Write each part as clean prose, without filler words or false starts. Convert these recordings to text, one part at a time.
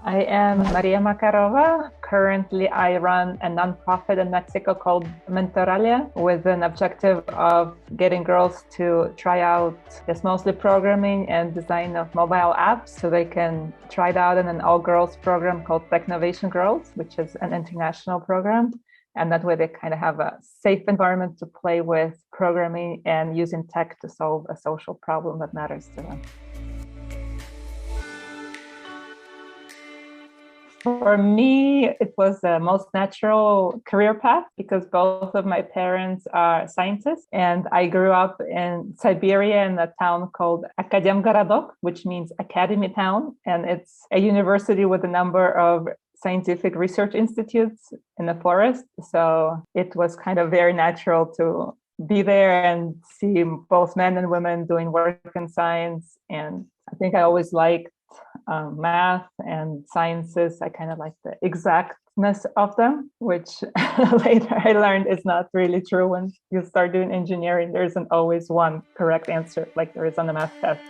I am Maria Makarova. Currently, I run a nonprofit in Mexico called Mentoralia with an objective of getting girls to try out this mostly programming and design of mobile apps so they can try it out in an all-girls program called Technovation Girls, which is an international program. And that way they kind of have a safe environment to play with programming and using tech to solve a social problem that matters to them. For me, it was the most natural career path because both of my parents are scientists. And I grew up in Siberia in a town called Akademgorodok, which means academy town. And it's a university with a number of scientific research institutes in the forest. So it was kind of very natural to be there and see both men and women doing work in science. And I think I always liked math and sciences. I kind of like the exactness of them, which later I learned is not really true. When you start doing engineering, there isn't always one correct answer like there is on the math test.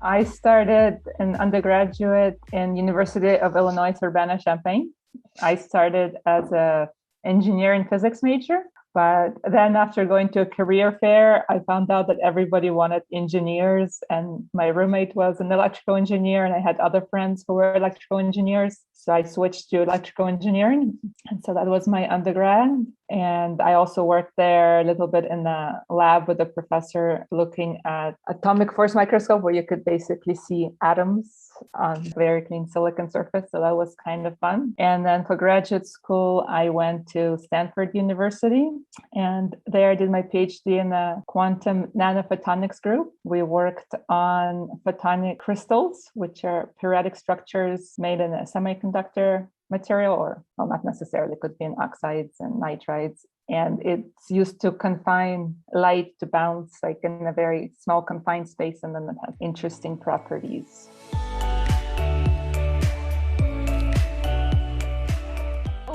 I started an undergraduate in University of Illinois Urbana-Champaign. I started as a engineering physics major. But then after going to a career fair, I found out that everybody wanted engineers, and my roommate was an electrical engineer, and I had other friends who were electrical engineers. So I switched to electrical engineering. And so that was my undergrad. And I also worked there a little bit in the lab with a professor looking at atomic force microscope, where you could basically see atoms on a very clean silicon surface. So that was kind of fun. And then for graduate school, I went to Stanford University. And there I did my PhD in the quantum nanophotonics group. We worked on photonic crystals, which are periodic structures made in a semiconductor material, or well, not necessarily, could be in oxides and nitrides. And it's used to confine light to bounce like in a very small confined space, and then it has interesting properties.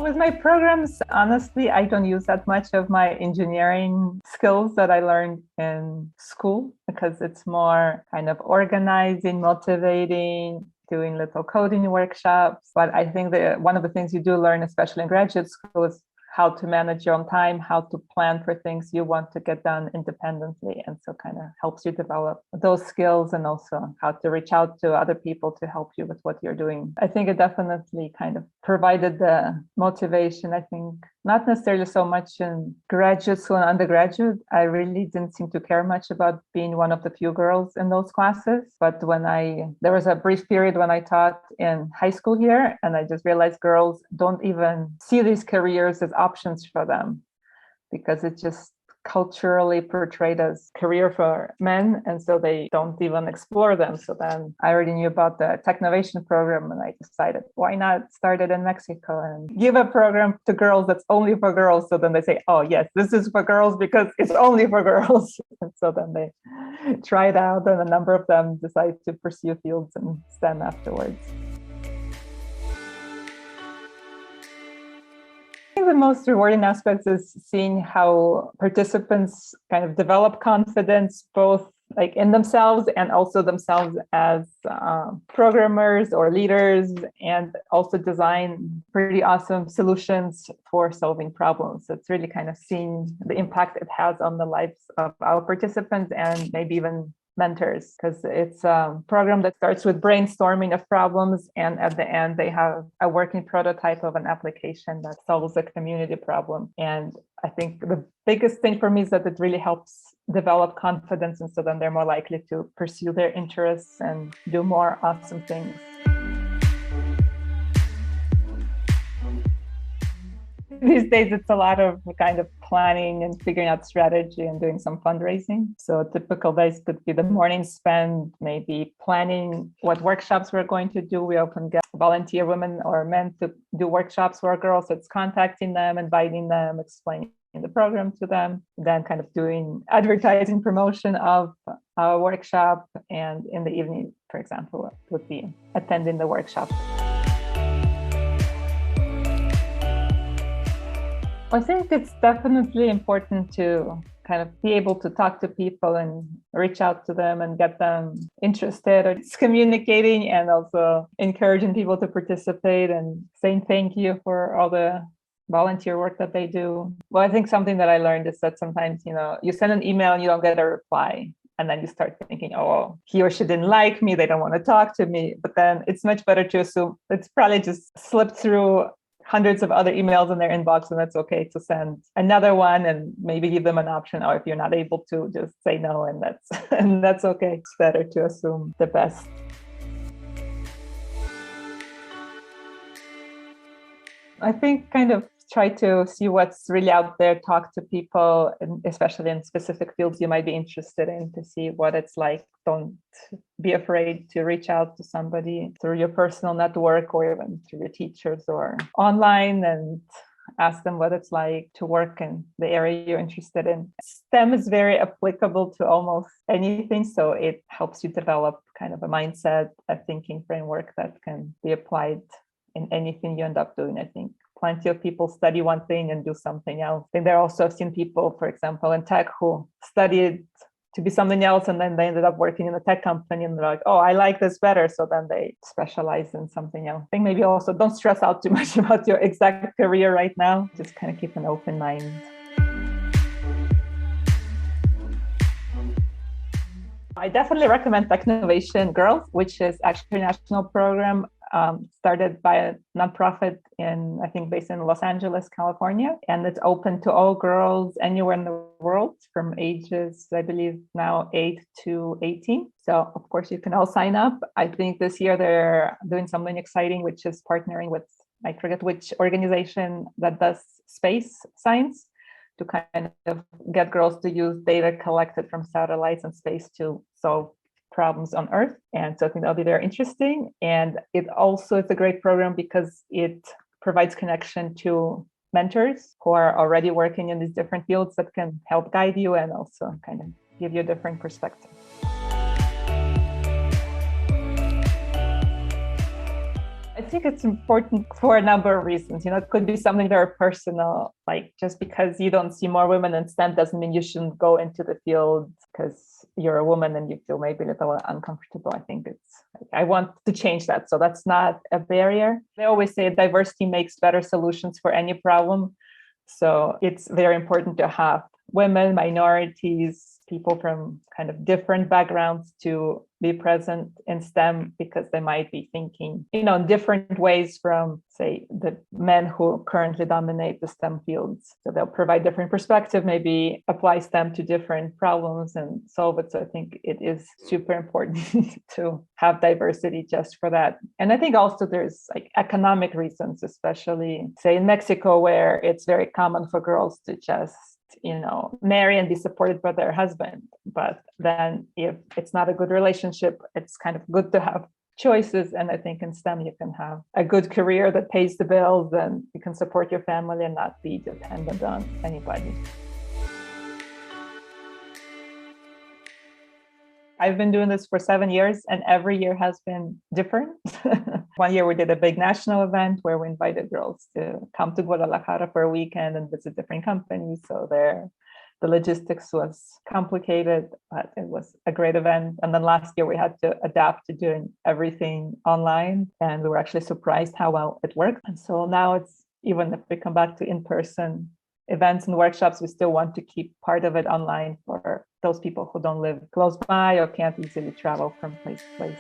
With my programs, honestly, I don't use that much of my engineering skills that I learned in school because it's more kind of organizing, motivating, doing little coding workshops. But I think that one of the things you do learn, especially in graduate school, is how to manage your own time, how to plan for things you want to get done independently. And so kind of helps you develop those skills, and also how to reach out to other people to help you with what you're doing. I think it definitely kind of provided the motivation. I think not necessarily so much in graduate school and undergraduate. I really didn't seem to care much about being one of the few girls in those classes. But there was a brief period when I taught in high school here, and I just realized girls don't even see these careers as options for them because it's just culturally portrayed as career for men, and so they don't even explore them. So then I already knew about the Technovation program, and I decided, why not start it in Mexico and give a program to girls that's only for girls? So then they say, oh yes, this is for girls because it's only for girls. And so then they try it out, and a number of them decide to pursue fields in STEM afterwards. The most rewarding aspects is seeing how participants kind of develop confidence, both like in themselves and also themselves as programmers or leaders, and also design pretty awesome solutions for solving problems. So it's really kind of seeing the impact it has on the lives of our participants and maybe even mentors, because it's a program that starts with brainstorming of problems, and at the end they have a working prototype of an application that solves a community problem. And I think the biggest thing for me is that it really helps develop confidence, and so then they're more likely to pursue their interests and do more awesome things. These days, it's a lot of kind of planning and figuring out strategy and doing some fundraising. So typical days could be the morning spent maybe planning what workshops we're going to do. We often get volunteer women or men to do workshops for girls. So it's contacting them, inviting them, explaining the program to them, then kind of doing advertising promotion of our workshop. And in the evening, for example, would be attending the workshop. I think it's definitely important to kind of be able to talk to people and reach out to them and get them interested. It's communicating and also encouraging people to participate and saying thank you for all the volunteer work that they do. Well, I think something that I learned is that sometimes, you send an email and you don't get a reply. And then you start thinking, oh, he or she didn't like me. They don't want to talk to me. But then it's much better to assume it's probably just slipped through hundreds of other emails in their inbox, and that's okay to send another one and maybe give them an option. Or if you're not able to, just say no, and that's okay. It's better to assume the best. I think kind of try to see what's really out there, talk to people, and especially in specific fields you might be interested in, to see what it's like. Don't be afraid to reach out to somebody through your personal network or even through your teachers or online and ask them what it's like to work in the area you're interested in. STEM is very applicable to almost anything, so it helps you develop kind of a mindset, a thinking framework that can be applied in anything you end up doing. I think plenty of people study one thing and do something else. I think there also have seen people, for example, in tech who studied to be something else, and then they ended up working in a tech company and they're like, oh, I like this better. So then they specialize in something else. I think maybe also don't stress out too much about your exact career right now. Just kind of keep an open mind. I definitely recommend Technovation Girls, which is actually a national program started by a nonprofit I think based in Los Angeles, California. And it's open to all girls anywhere in the world from ages, I believe now 8 to 18. So of course you can all sign up. I think this year they're doing something exciting, which is partnering with, I forget which organization that does space science, to kind of get girls to use data collected from satellites and space to solve problems on Earth. And so I think that'll be very interesting. And it also is a great program because it provides connection to mentors who are already working in these different fields that can help guide you and also kind of give you a different perspective. I think it's important for a number of reasons. It could be something very personal, like just because you don't see more women in STEM doesn't mean you shouldn't go into the field because you're a woman and you feel maybe a little uncomfortable. I think I want to change that. So that's not a barrier. They always say diversity makes better solutions for any problem. So it's very important to have women, minorities, people from kind of different backgrounds to be present in STEM, because they might be thinking, in different ways from, say, the men who currently dominate the STEM fields. So they'll provide different perspective, maybe apply STEM to different problems and solve it. So I think it is super important to have diversity just for that. And I think also there's like economic reasons, especially say in Mexico, where it's very common for girls to just marry and be supported by their husband. But then if it's not a good relationship, it's kind of good to have choices. And I think in STEM, you can have a good career that pays the bills and you can support your family and not be dependent on anybody. I've been doing this for 7 years and every year has been different. One year we did a big national event where we invited girls to come to Guadalajara for a weekend and visit different companies. So the logistics was complicated, but it was a great event. And then last year we had to adapt to doing everything online, and we were actually surprised how well it worked. And so now even if we come back to in-person events and workshops, we still want to keep part of it online for those people who don't live close by or can't easily travel from place to place.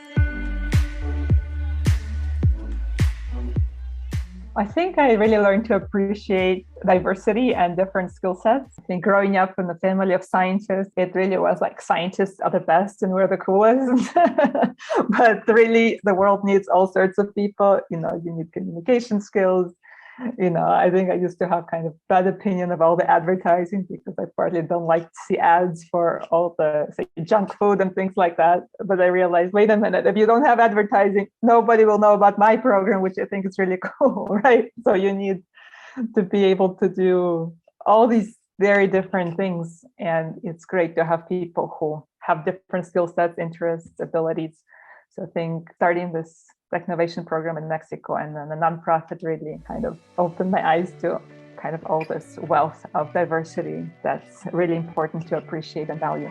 I think I really learned to appreciate diversity and different skill sets. I think growing up in a family of scientists, it really was like scientists are the best and we're the coolest. But really, the world needs all sorts of people. You need communication skills. I think I used to have kind of bad opinion of all the advertising because I partly don't like to see ads for all the, say, junk food and things like that. But I realized, wait a minute, if you don't have advertising, nobody will know about my program, which I think is really cool, right? So you need to be able to do all these very different things. And it's great to have people who have different skill sets, interests, abilities. So I think starting this Technovation program in Mexico and then the nonprofit really kind of opened my eyes to kind of all this wealth of diversity that's really important to appreciate and value.